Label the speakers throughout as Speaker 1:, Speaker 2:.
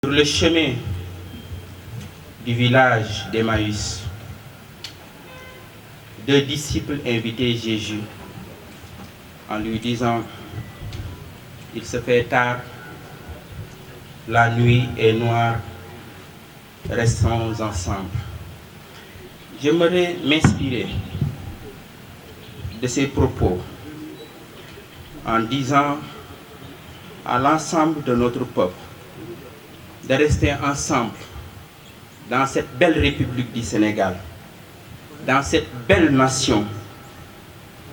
Speaker 1: Sur le chemin du village d'Emmaüs, deux disciples invitaient Jésus en lui disant: il se fait tard, la nuit est noire, restons ensemble. J'aimerais m'inspirer de ces propos en disant à l'ensemble de notre peuple de rester ensemble dans cette belle République du Sénégal, dans cette belle nation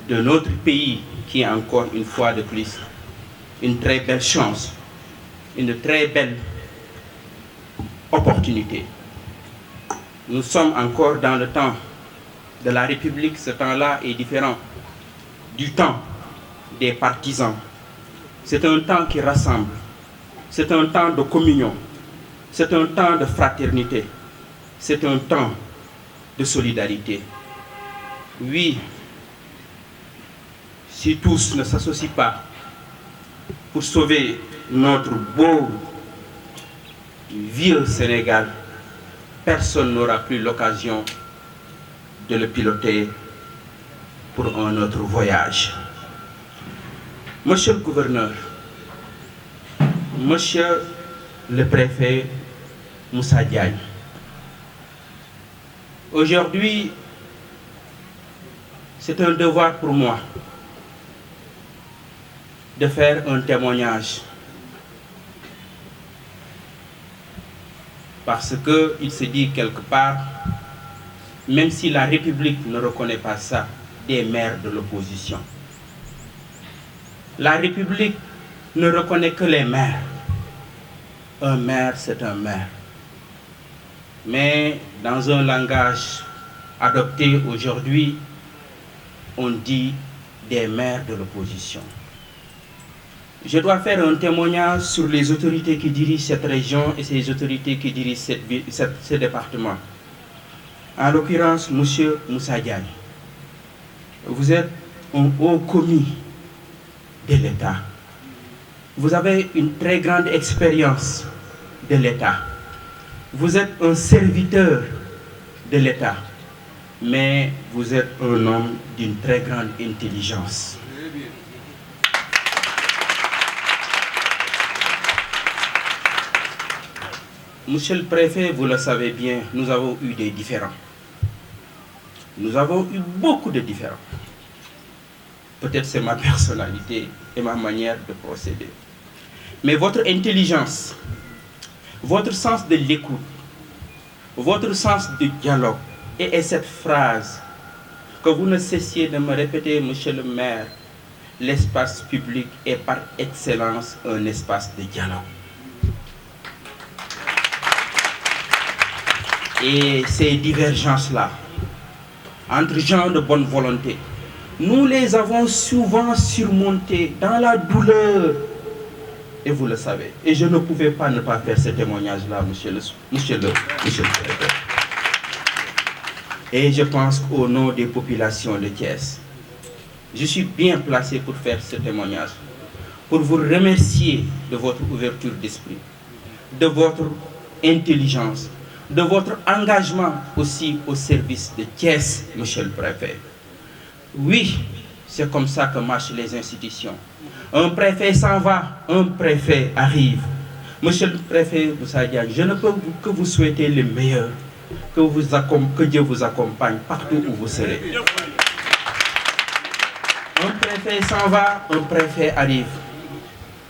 Speaker 1: de notre pays qui est encore une fois de plus une très belle chance, une très belle opportunité. Nous sommes encore dans le temps de la République. Ce temps-là est différent du temps des partisans. C'est un temps qui rassemble, c'est un temps de communion, c'est un temps de fraternité, c'est un temps de solidarité. Oui, si tous ne s'associent pas pour sauver notre beau vieux Sénégal, personne n'aura plus l'occasion de le piloter pour un autre voyage. Monsieur le gouverneur, monsieur le préfet Moussa Diagne, aujourd'hui, c'est un devoir pour moi de faire un témoignage. Parce qu'il se dit quelque part, même si la République ne reconnaît pas ça, des maires de l'opposition. La République ne reconnaît que les maires. Un maire, c'est un maire. Mais dans un langage adopté aujourd'hui, on dit des maires de l'opposition. Je dois faire un témoignage sur les autorités qui dirigent cette région et ces autorités qui dirigent ce département. En l'occurrence, M. Moussa Diagne. Vous êtes un haut commis de l'État. Vous avez une très grande expérience de l'État. Vous êtes un serviteur de l'État. Mais vous êtes un homme d'une très grande intelligence. Monsieur le préfet, vous le savez bien, nous avons eu des différends. Nous avons eu beaucoup de différends. Peut-être c'est ma personnalité et ma manière de procéder. Mais votre intelligence, votre sens de l'écoute, votre sens du dialogue, et cette phrase que vous ne cessiez de me répéter, monsieur le maire, l'espace public est par excellence un espace de dialogue. Et ces divergences-là, entre gens de bonne volonté, nous les avons souvent surmontées dans la douleur. Et vous le savez. Et je ne pouvais pas ne pas faire ce témoignage-là, monsieur le préfet. Et je pense qu'au nom des populations de Thiès, je suis bien placé pour faire ce témoignage, pour vous remercier de votre ouverture d'esprit, de votre intelligence, de votre engagement aussi au service de Thiès, monsieur le préfet. Oui, c'est comme ça que marchent les institutions. Un préfet s'en va, un préfet arrive. Monsieur le préfet Moussa Diagne, je ne peux que vous souhaiter le meilleur, que Dieu vous accompagne partout où vous serez. Un préfet s'en va, un préfet arrive.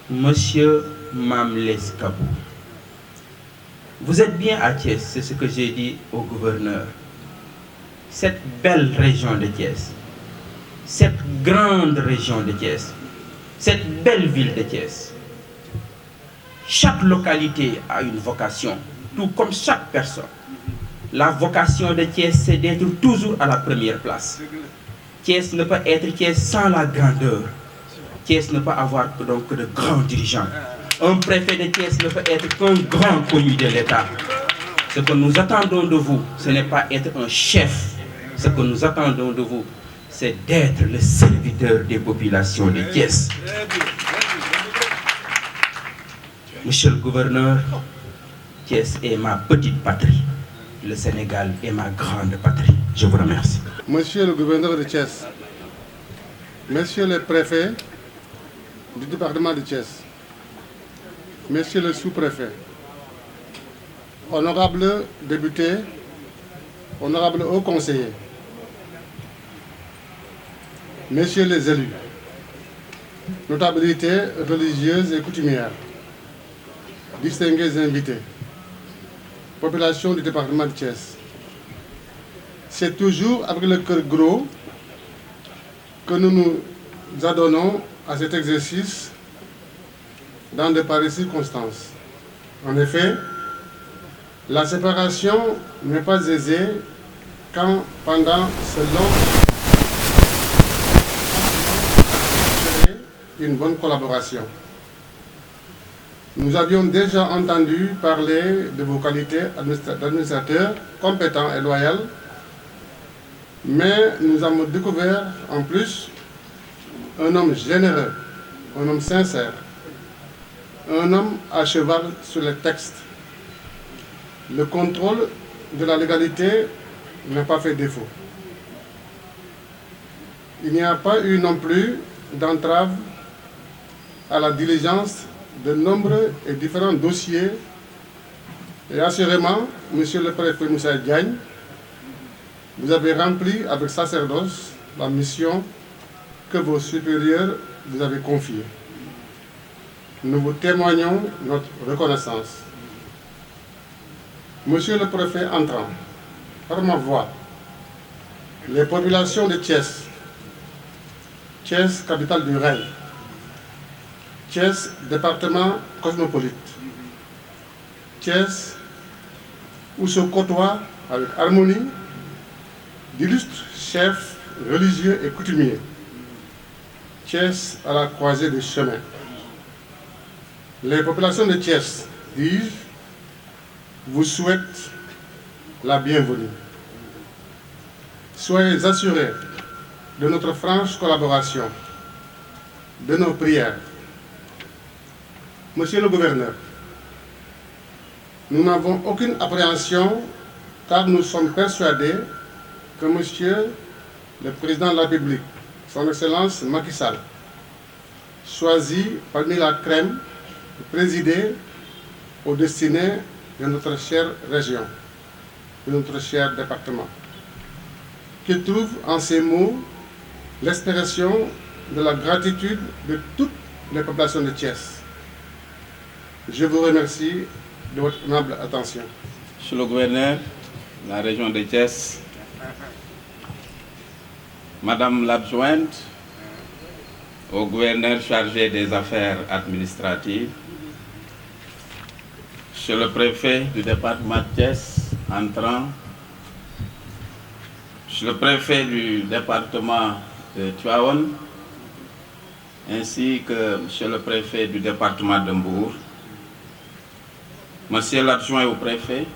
Speaker 1: Monsieur Mamles Kabou, vous êtes bien à Thiès, c'est ce que j'ai dit au gouverneur. Cette belle région de Thiès, cette grande région de Thiès, cette belle ville de Thiès. Chaque localité a une vocation, tout comme chaque personne. La vocation de Thiès, c'est d'être toujours à la première place. Thiès ne peut être Thiès sans la grandeur. Thiès ne peut avoir donc que de grands dirigeants. Un préfet de Thiès ne peut être qu'un grand connu de l'État. Ce que nous attendons de vous, ce n'est pas être un chef, Ce que nous attendons de vous, c'est d'être le serviteur des populations de Thiès. Monsieur le gouverneur, Thiès est ma petite patrie. Le Sénégal est ma grande patrie. Je vous remercie.
Speaker 2: Monsieur le gouverneur de Thiès, Monsieur le préfet du département de Thiès, Monsieur le sous-préfet, honorables députés, honorables hauts conseillers, Messieurs les élus, notabilités religieuses et coutumières, distingués invités, population du département de Thiès. C'est toujours avec le cœur gros que nous nous adonnons à cet exercice dans de pareilles circonstances. En effet, la séparation n'est pas aisée quand pendant ce long une bonne collaboration. Nous avions déjà entendu parler de vos qualités d'administrateur compétent et loyal, mais nous avons découvert en plus un homme généreux, un homme sincère, un homme à cheval sur les textes. Le contrôle de la légalité n'a pas fait défaut. Il n'y a pas eu non plus d'entrave à la diligence de nombreux et différents dossiers. Et assurément, Monsieur le préfet Moussa Diagne, vous avez rempli avec sacerdoce la mission que vos supérieurs vous avez confiée. Nous vous témoignons notre reconnaissance. Monsieur le préfet entrant, par ma voix, les populations de Thiès, Thiès, capitale du Rail, Thiès, département cosmopolite, Thiès, où se côtoient avec harmonie d'illustres chefs religieux et coutumiers, Thiès à la croisée des chemins. Les populations de Thiès, dis-je, vous souhaitent la bienvenue. Soyez assurés de notre franche collaboration, de nos prières. Monsieur le gouverneur, nous n'avons aucune appréhension car nous sommes persuadés que Monsieur le Président de la République, Son Excellence Macky Sall, choisi parmi la crème, présider aux destinées de notre chère région, de notre cher département, qu'il trouve en ces mots l'expression de la gratitude de toutes les populations de Thiès. Je vous remercie de votre aimable attention.
Speaker 3: Monsieur le gouverneur de la région de Thiès, Madame l'adjointe au gouverneur chargé des affaires administratives, Monsieur le préfet du département de Thiès entrant, Monsieur le préfet du département de Tivaouane, ainsi que Monsieur le préfet du département de Mbour, Monsieur l'adjoint au préfet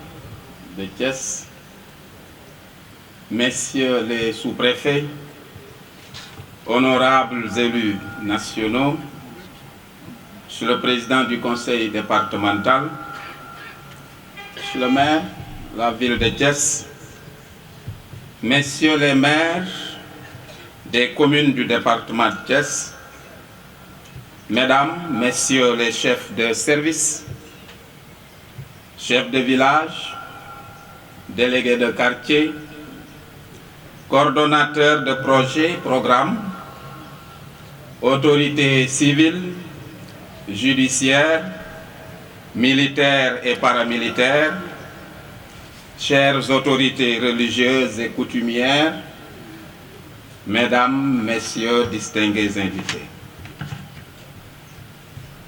Speaker 3: de Thiès, Messieurs les sous-préfets, honorables élus nationaux, Monsieur le président du conseil départemental, Monsieur le maire de la ville de Thiès, Messieurs les maires des communes du département de Thiès, Mesdames, Messieurs les chefs de service, chefs de village, délégués de quartier, coordonnateurs de projets, programmes, autorités civiles, judiciaires, militaires et paramilitaires, chères autorités religieuses et coutumières, Mesdames, Messieurs, distingués invités.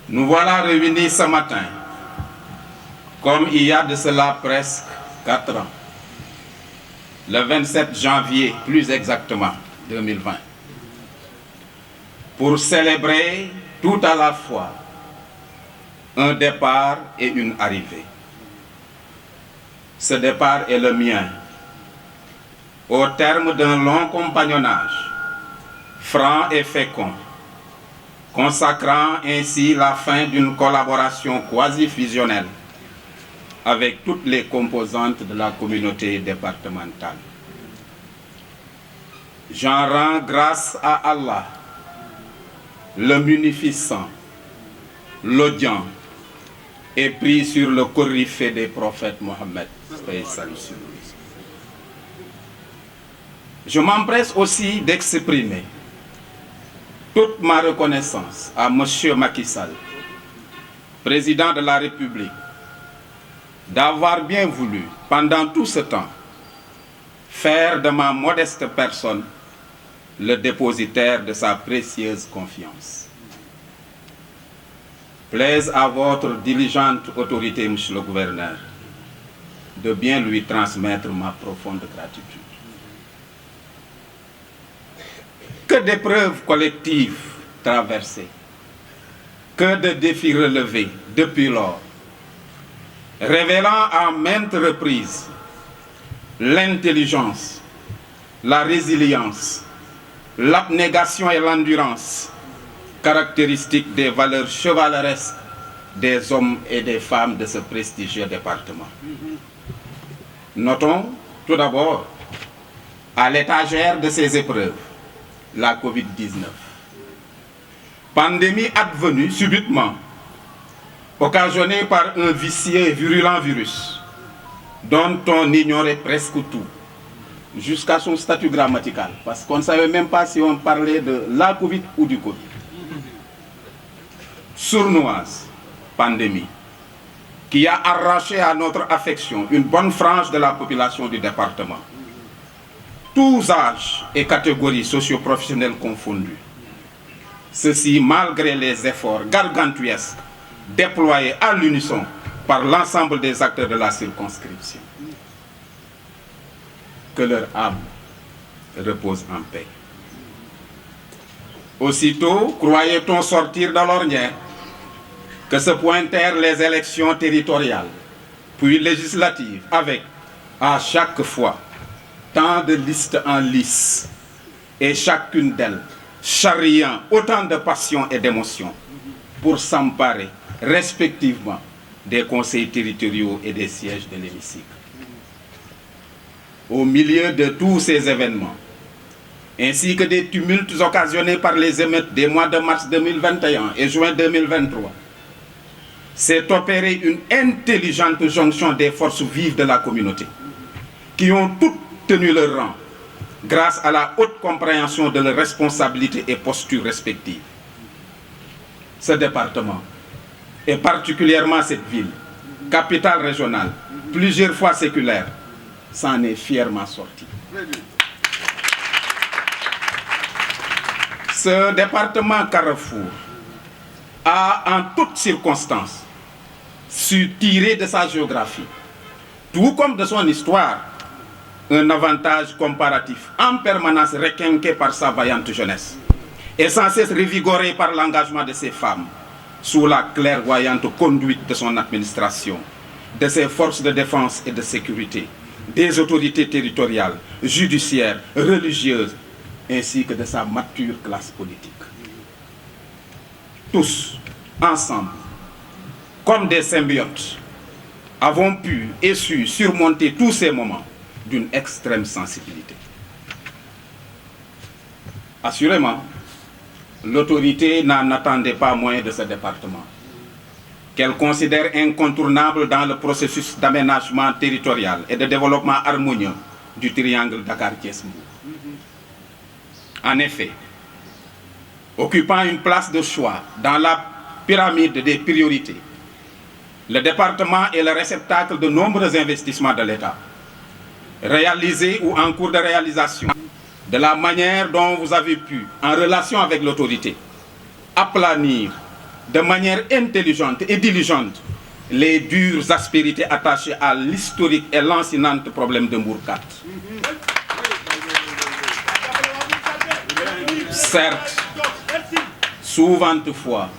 Speaker 3: Nous voilà réunis ce matin, comme il y a de cela presque 4 ans, le 27 janvier, plus exactement, 2020, pour célébrer tout à la fois un départ et une arrivée. Ce départ est le mien, au terme d'un long compagnonnage, franc et fécond, consacrant ainsi la fin d'une collaboration quasi-fusionnelle avec toutes les composantes de la communauté départementale. J'en rends grâce à Allah, le munificent, l'audient, et prie sur le coryphée des prophètes Mohammed. Je m'empresse aussi d'exprimer toute ma reconnaissance à M. Macky Sall, président de la République, d'avoir bien voulu, pendant tout ce temps, faire de ma modeste personne le dépositaire de sa précieuse confiance. Plaise à votre diligente autorité, monsieur le gouverneur, de bien lui transmettre ma profonde gratitude. Que d'épreuves collectives traversées, que de défis relevés depuis lors, révélant à maintes reprises l'intelligence, la résilience, l'abnégation et l'endurance, caractéristiques des valeurs chevaleresques des hommes et des femmes de ce prestigieux département. Notons tout d'abord à l'étagère de ces épreuves la Covid-19. Pandémie advenue subitement, occasionnée par un vicieux et virulent virus dont on ignorait presque tout, jusqu'à son statut grammatical, parce qu'on ne savait même pas si on parlait de la Covid ou du Covid. Sournoise pandémie qui a arraché à notre affection une bonne frange de la population du département, tous âges et catégories socio-professionnelles confondus. Ceci malgré les efforts gargantuesques déployés à l'unisson par l'ensemble des acteurs de la circonscription. Que leur âme repose en paix. Aussitôt, croyait-on sortir de l'ornière, que se pointèrent les élections territoriales, puis législatives, avec, à chaque fois, tant de listes en lice, et chacune d'elles charriant autant de passions et d'émotions pour s'emparer, respectivement, des conseils territoriaux et des sièges de l'hémicycle. Au milieu de tous ces événements, ainsi que des tumultes occasionnés par les émeutes des mois de mars 2021 et juin 2023, s'est opérée une intelligente jonction des forces vives de la communauté, qui ont toutes tenu leur rang, grâce à la haute compréhension de leurs responsabilités et postures respectives. Ce département, et particulièrement cette ville, capitale régionale, plusieurs fois séculaire, s'en est fièrement sorti. Ce département carrefour a en toutes circonstances su tirer de sa géographie, tout comme de son histoire, un avantage comparatif en permanence requinqué par sa vaillante jeunesse et sans cesse revigoré par l'engagement de ses femmes sous la clairvoyante conduite de son administration, de ses forces de défense et de sécurité, des autorités territoriales, judiciaires, religieuses, ainsi que de sa mature classe politique. Tous, ensemble, comme des symbiotes, avons pu et su surmonter tous ces moments d'une extrême sensibilité. Assurément, l'autorité n'en attendait pas moins de ce département, qu'elle considère incontournable dans le processus d'aménagement territorial et de développement harmonieux du triangle Dakar-Thiès-Mbour. En effet, occupant une place de choix dans la pyramide des priorités, le département est le réceptacle de nombreux investissements de l'État, réalisés ou en cours de réalisation, de la manière dont vous avez pu, en relation avec l'autorité, aplanir de manière intelligente et diligente les dures aspérités attachées à l'historique et lancinant problème de Mbour 4. Certes, souvent toutefois,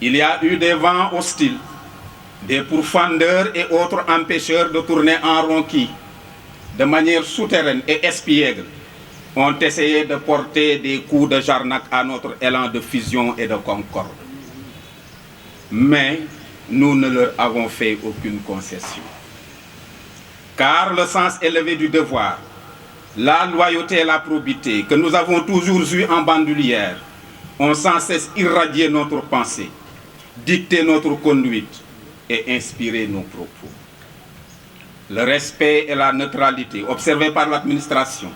Speaker 3: il y a eu des vents hostiles, des pourfendeurs et autres empêcheurs de tourner en rond qui, de manière souterraine et espiègle, ont essayé de porter des coups de Jarnac à notre élan de fusion et de concorde. Mais nous ne leur avons fait aucune concession. Car le sens élevé du devoir, la loyauté et la probité que nous avons toujours eu en bandoulière ont sans cesse irradié notre pensée, dicté notre conduite et inspiré nos propos. Le respect et la neutralité observés par l'administration,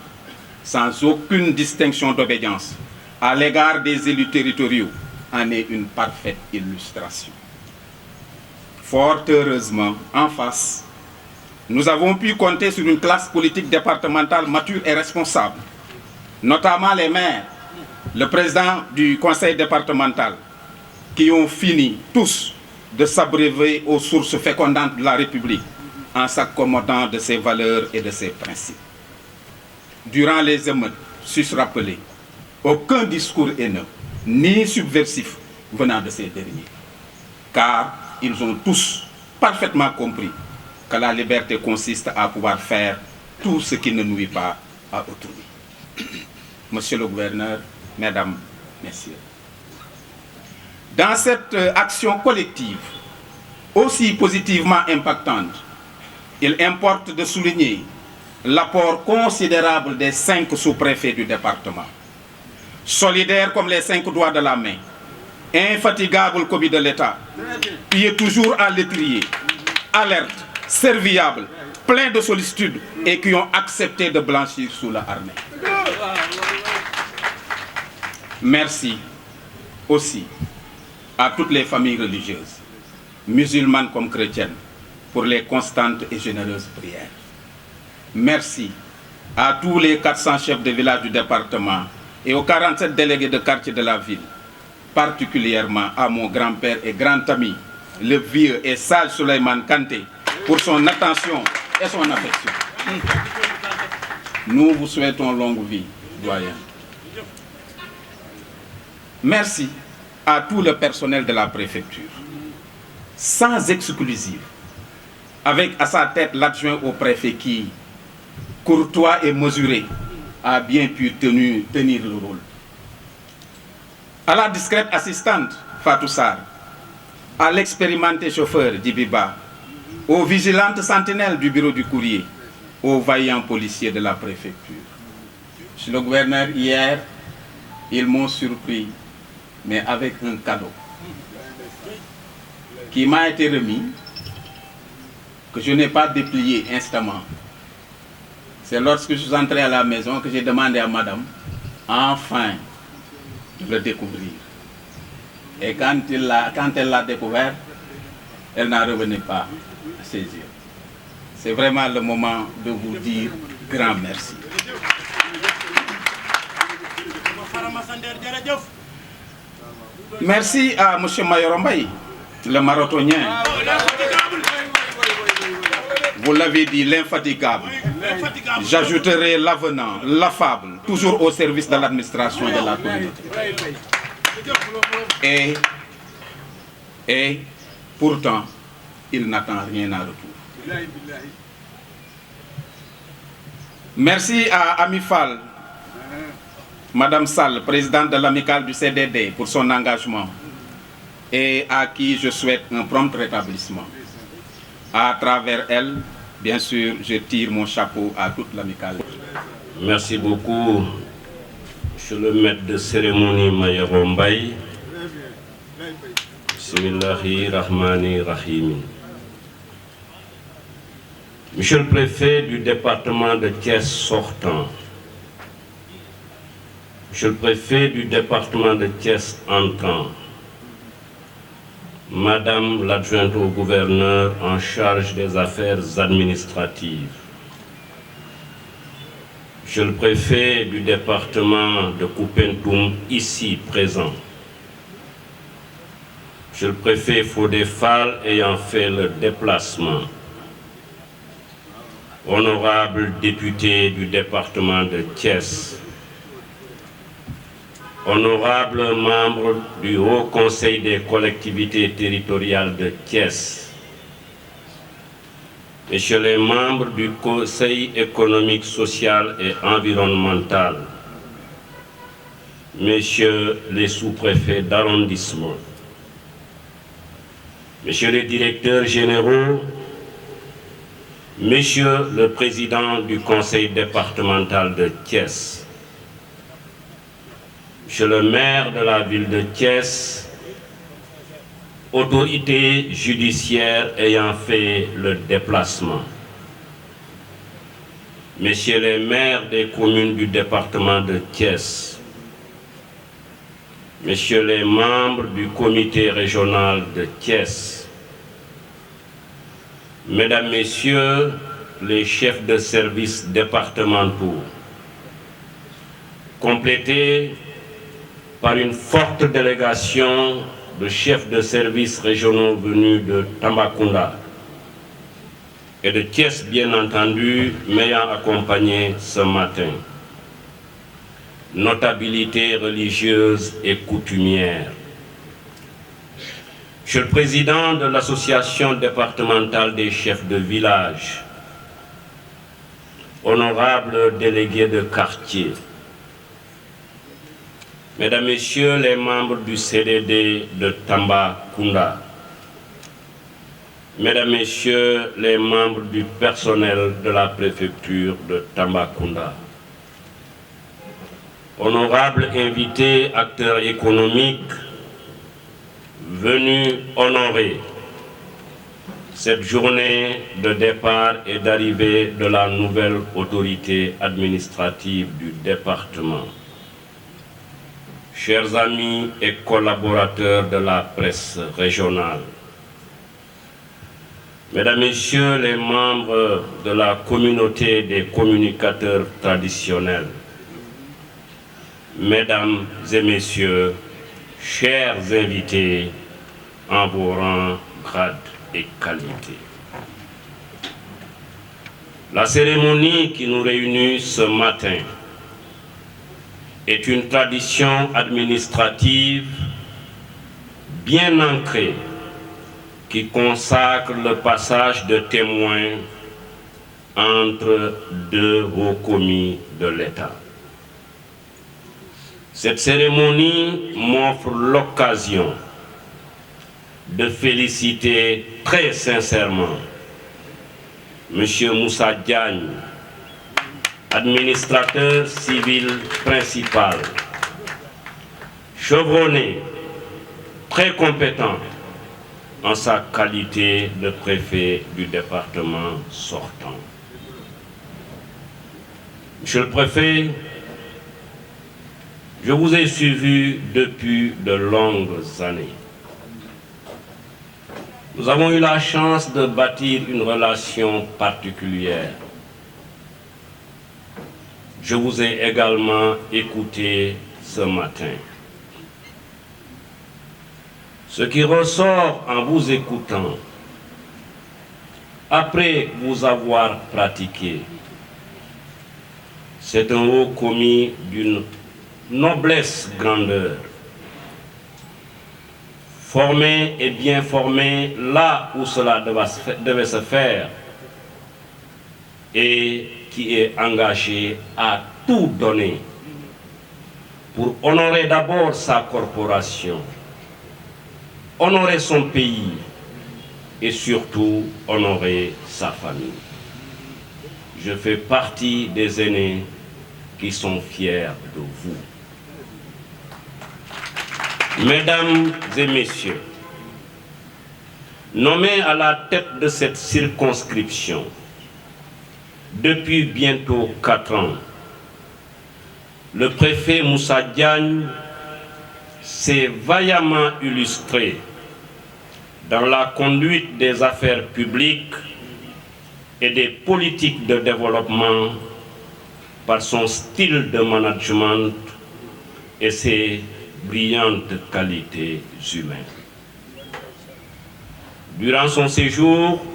Speaker 3: sans aucune distinction d'obédience, à l'égard des élus territoriaux, en est une parfaite illustration. Fort heureusement, en face, nous avons pu compter sur une classe politique départementale mature et responsable, notamment les maires, le président du conseil départemental, qui ont fini tous de s'abreuver aux sources fécondantes de la République en s'accommodant de ses valeurs et de ses principes. Durant les émeutes, sus rappelé, aucun discours haineux ni subversif venant de ces derniers, car ils ont tous parfaitement compris que la liberté consiste à pouvoir faire tout ce qui ne nuit pas à autrui. Monsieur le gouverneur, mesdames, messieurs, dans cette action collective, aussi positivement impactante, il importe de souligner l'apport considérable des 5 sous-préfets du département, solidaires comme les 5 doigts de la main, infatigables commis de l'État, qui est toujours à l'étrier, alerte, serviable, plein de sollicitude et qui ont accepté de blanchir sous la armée. Merci aussi à toutes les familles religieuses, musulmanes comme chrétiennes, pour les constantes et généreuses prières. Merci à tous les 400 chefs de village du département et aux 47 délégués de quartier de la ville, particulièrement à mon grand-père et grand ami, le vieux et sage Souleymane Kanté, pour son attention et son affection. Nous vous souhaitons longue vie, doyen. Merci à tout le personnel de la préfecture, sans exclusive, avec à sa tête l'adjoint au préfet qui, courtois et mesuré, a bien pu tenir le rôle. À la discrète assistante Fatou Sarr, à l'expérimenté chauffeur Djibiba, aux vigilantes sentinelles du bureau du courrier, aux vaillants policiers de la préfecture. Monsieur le gouverneur, hier, ils m'ont surpris, mais avec un cadeau qui m'a été remis, que je n'ai pas déplié instamment. C'est lorsque je suis entré à la maison que j'ai demandé à madame, enfin, de le découvrir. Et quand elle l'a découvert, elle n'en revenait pas à ses yeux. C'est vraiment le moment de vous dire grand merci. Merci à M. Mayorombaï, le marathonien. Vous l'avez dit, l'infatigable. J'ajouterai l'avenant, l'affable, toujours au service de l'administration et de la communauté. Et pourtant, il n'attend rien en retour. Merci à Amifal, Madame Sall, présidente de l'amicale du CDD, pour son engagement et à qui je souhaite un prompt rétablissement. À travers elle, bien sûr, je tire mon chapeau à toute l'amicale.
Speaker 4: Merci beaucoup, monsieur le maître de cérémonie Mayorombaï. Bismillahi Rahmani Rahim. Monsieur le préfet du département de Thiès sortant, monsieur le préfet du département de Thiès entrant, madame l'adjointe au gouverneur en charge des affaires administratives, monsieur le préfet du département de Koupentoum ici présent, monsieur le préfet Fodé Fall ayant fait le déplacement, honorable député du département de Thiès, honorable membre du Haut Conseil des collectivités territoriales de Thiès, Messieurs les membres du Conseil économique, social et environnemental, Messieurs les sous-préfets d'arrondissement, Messieurs les directeurs généraux, Messieurs le président du Conseil départemental de Thiès, Monsieur le maire de la ville de Thiès, autorités judiciaires ayant fait le déplacement, Messieurs les maires des communes du département de Thiès, Messieurs les membres du comité régional de Thiès, Mesdames, Messieurs les chefs de services départementaux, complétés par une forte délégation de chefs de services régionaux venus de Tambacounda et de Thiès, bien entendu, m'ayant accompagné ce matin. Notabilités religieuses et coutumières. Monsieur le Président de l'Association départementale des chefs de village, honorables délégués de quartier, Mesdames, Messieurs les membres du CDD de Tambacounda, Mesdames, Messieurs les membres du personnel de la préfecture de Tambacounda, honorables invités, acteurs économiques, venus honorer cette journée de départ et d'arrivée de la nouvelle autorité administrative du département. Chers amis et collaborateurs de la presse régionale, Mesdames, Messieurs les membres de la communauté des communicateurs traditionnels, Mesdames et Messieurs, chers invités en vos rangs, grades et qualités. La cérémonie qui nous réunit ce matin est une tradition administrative bien ancrée qui consacre le passage de témoins entre deux hauts commis de l'État. Cette cérémonie m'offre l'occasion de féliciter très sincèrement M. Moussa Diagne, administrateur civil principal, chevronné, très compétent en sa qualité de préfet du département sortant. Monsieur le préfet, je vous ai suivi depuis de longues années. Nous avons eu la chance de bâtir une relation particulière. Je vous ai également écouté ce matin. Ce qui ressort en vous écoutant, après vous avoir pratiqué, c'est un haut commis d'une noblesse grandeur, formé et bien formé là où cela devait se faire et qui est engagé à tout donner pour honorer d'abord sa corporation, honorer son pays et surtout honorer sa famille. Je fais partie des aînés qui sont fiers de vous. Mesdames et Messieurs, nommé à la tête de cette circonscription depuis bientôt 4 ans, le préfet Moussa Diagne s'est vaillamment illustré dans la conduite des affaires publiques et des politiques de développement par son style de management et ses brillantes qualités humaines. Durant son séjour,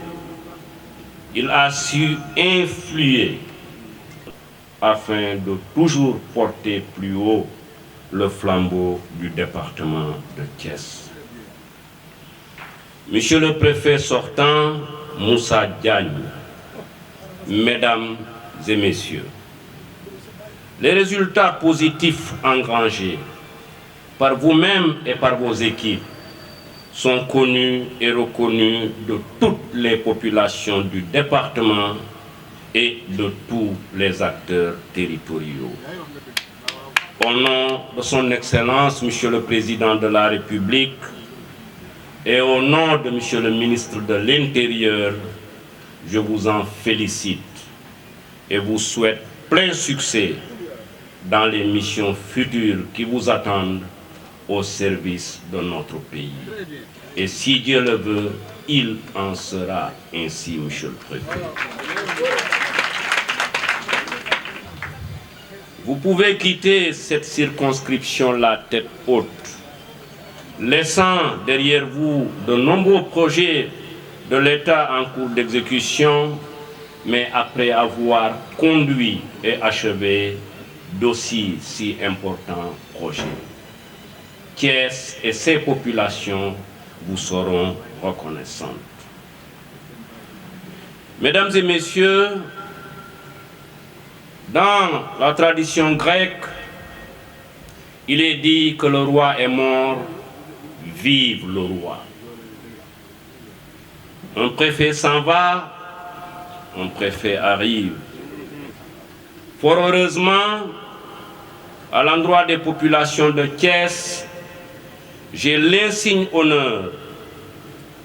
Speaker 4: il a su influer afin de toujours porter plus haut le flambeau du département de Thiès. Monsieur le préfet sortant, Moussa Diagne, Mesdames et Messieurs, les résultats positifs engrangés par vous-même et par vos équipes sont connus et reconnus de toutes les populations du département et de tous les acteurs territoriaux. Au nom de son Excellence, Monsieur le Président de la République, et au nom de Monsieur le Ministre de l'Intérieur, je vous en félicite et vous souhaite plein succès dans les missions futures qui vous attendent au service de notre pays. Et si Dieu le veut, il en sera ainsi, Monsieur le Préfet. Vous pouvez quitter cette circonscription la tête haute, laissant derrière vous de nombreux projets de l'État en cours d'exécution, mais après avoir conduit et achevé d'aussi si importants projets. Thiès et ses populations vous seront reconnaissantes. Mesdames et messieurs, dans la tradition grecque, il est dit que le roi est mort, vive le roi. Un préfet s'en va, un préfet arrive. Fort heureusement, à l'endroit des populations de Thiès, j'ai l'insigne honneur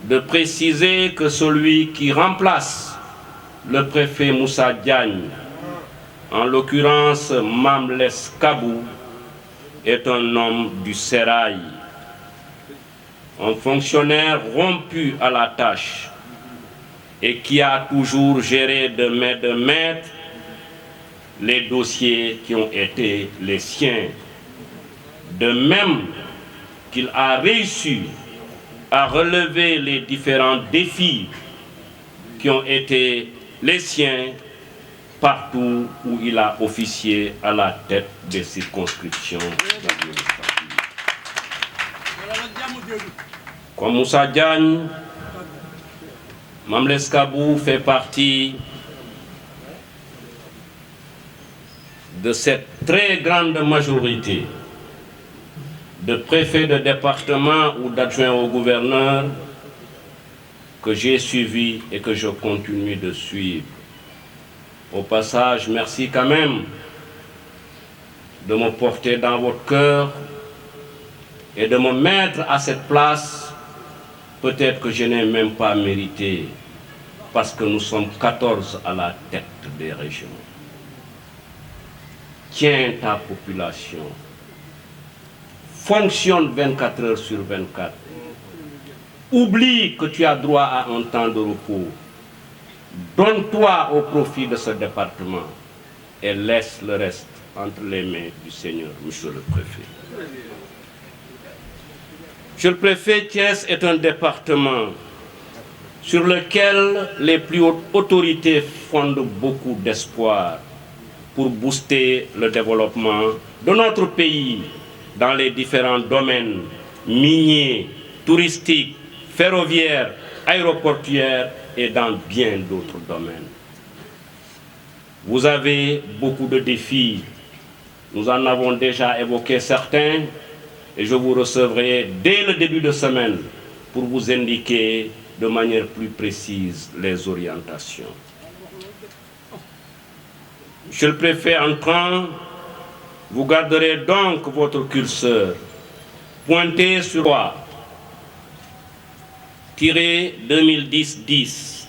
Speaker 4: de préciser que celui qui remplace le préfet Moussa Diagne, en l'occurrence Mamles Kabou, est un homme du sérail, un fonctionnaire rompu à la tâche et qui a toujours géré de main de maître les dossiers qui ont été les siens, de même qu'il a réussi à relever les différents défis qui ont été les siens partout où il a officié à la tête des circonscriptions administratives. Comme Moussa Diagne, Mamles Kabou fait partie de cette très grande majorité de préfets de département ou d'adjoints au gouverneur que j'ai suivi et que je continue de suivre. Au passage, merci quand même de me porter dans votre cœur et de me mettre à cette place, peut-être que je n'ai même pas mérité, parce que nous sommes 14 à la tête des régions. Tiens ta population, fonctionne 24 heures sur 24, oublie que tu as droit à un temps de repos, donne-toi au profit de ce département et laisse le reste entre les mains du Seigneur, Monsieur le Préfet. Monsieur le Préfet, Thiès est un département sur lequel les plus hautes autorités fondent beaucoup d'espoir pour booster le développement de notre pays dans les différents domaines miniers, touristiques, ferroviaires, aéroportuaires et dans bien d'autres domaines. Vous avez beaucoup de défis. Nous en avons déjà évoqué certains et je vous recevrai dès le début de semaine pour vous indiquer de manière plus précise les orientations. Monsieur le Préfet entrant, vous garderez donc votre curseur pointé sur quoi tiré 2010-10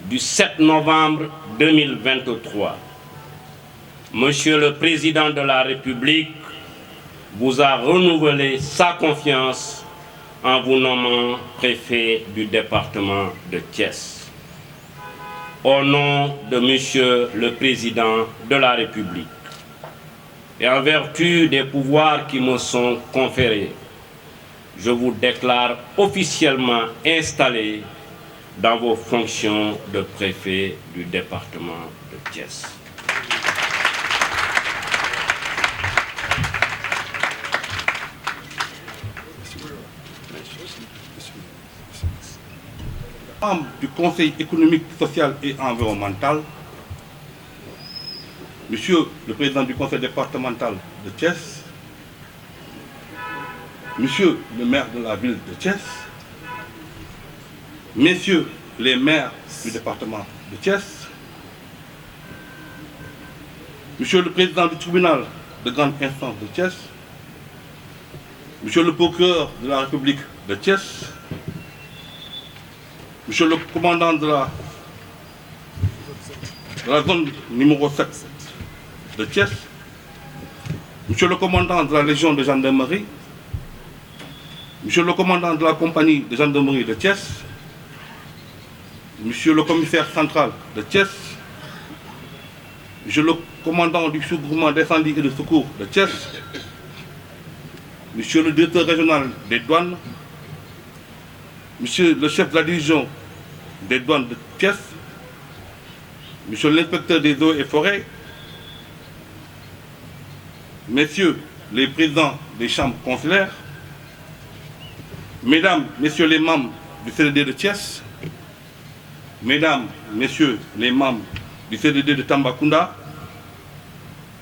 Speaker 4: du 7 novembre 2023. Monsieur le Président de la République vous a renouvelé sa confiance en vous nommant préfet du département de Thiès. Au nom de Monsieur le Président de la République et en vertu des pouvoirs qui me sont conférés, je vous déclare officiellement installé dans vos fonctions de préfet du département de Thiès.
Speaker 5: Membre du Conseil économique, social et environnemental, Monsieur le Président du Conseil départemental de Thiès, Monsieur le maire de la ville de Thiès, Messieurs les maires du département de Thiès, Monsieur le Président du tribunal de grande instance de Thiès, Monsieur le procureur de la République de Thiès, Monsieur le commandant de la zone numéro 7 de Thiès, Monsieur le commandant de la Légion de gendarmerie, Monsieur le commandant de la compagnie de gendarmerie de Thiès, Monsieur le commissaire central de Thiès, Monsieur le commandant du sous-groupement d'incendie et de secours de Thiès, Monsieur le directeur régional des douanes, Monsieur le chef de la division des douanes de Thiès, Monsieur l'inspecteur des eaux et forêts, Messieurs les présidents des chambres consulaires, Mesdames, Messieurs les membres du CDD de Thiès, Mesdames, Messieurs les membres du CDD de Tambacounda,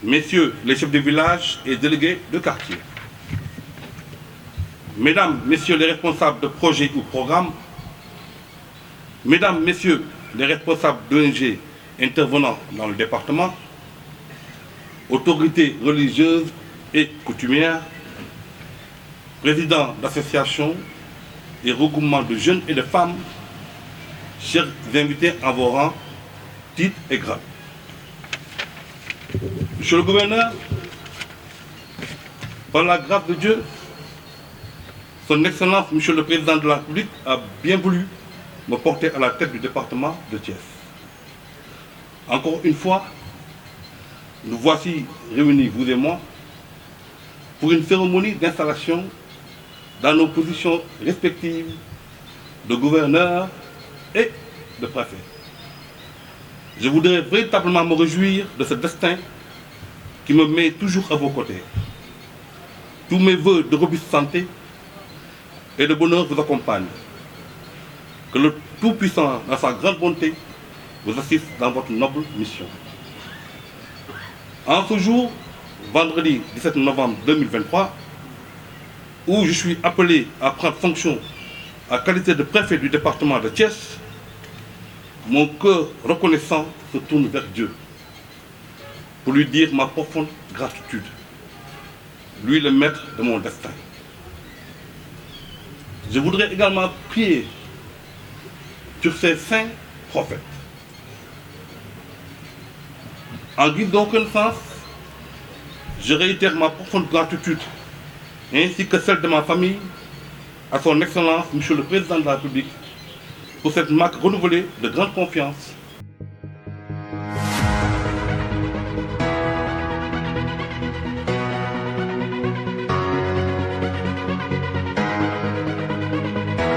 Speaker 5: Messieurs les chefs de village et délégués de quartier, Mesdames, Messieurs les responsables de projets ou programmes, Mesdames, Messieurs les responsables d'ONG intervenant dans le département, autorités religieuses et coutumières, présidents d'associations et regroupements de jeunes et de femmes, chers invités en vos rangs, titres et grades. Monsieur le gouverneur, par la grâce de Dieu, Son Excellence, Monsieur le Président de la République, a bien voulu me porter à la tête du département de Thiès. Encore une fois, nous voici réunis, vous et moi, pour une cérémonie d'installation dans nos positions respectives de gouverneur et de préfet. Je voudrais véritablement me réjouir de ce destin qui me met toujours à vos côtés. Tous mes vœux de robuste santé et de bonheur vous accompagnent. Que le Tout-Puissant, dans sa grande bonté, vous assiste dans votre noble mission. En ce jour, vendredi 17 novembre 2023, où je suis appelé à prendre fonction à qualité de préfet du département de Thiès, mon cœur reconnaissant se tourne vers Dieu pour lui dire ma profonde gratitude, lui le maître de mon destin. Je voudrais également prier sur ces saints prophètes. En guise de reconnaissance, je réitère ma profonde gratitude, ainsi que celle de ma famille, à son Excellence, Monsieur le Président de la République, pour cette marque renouvelée de grande confiance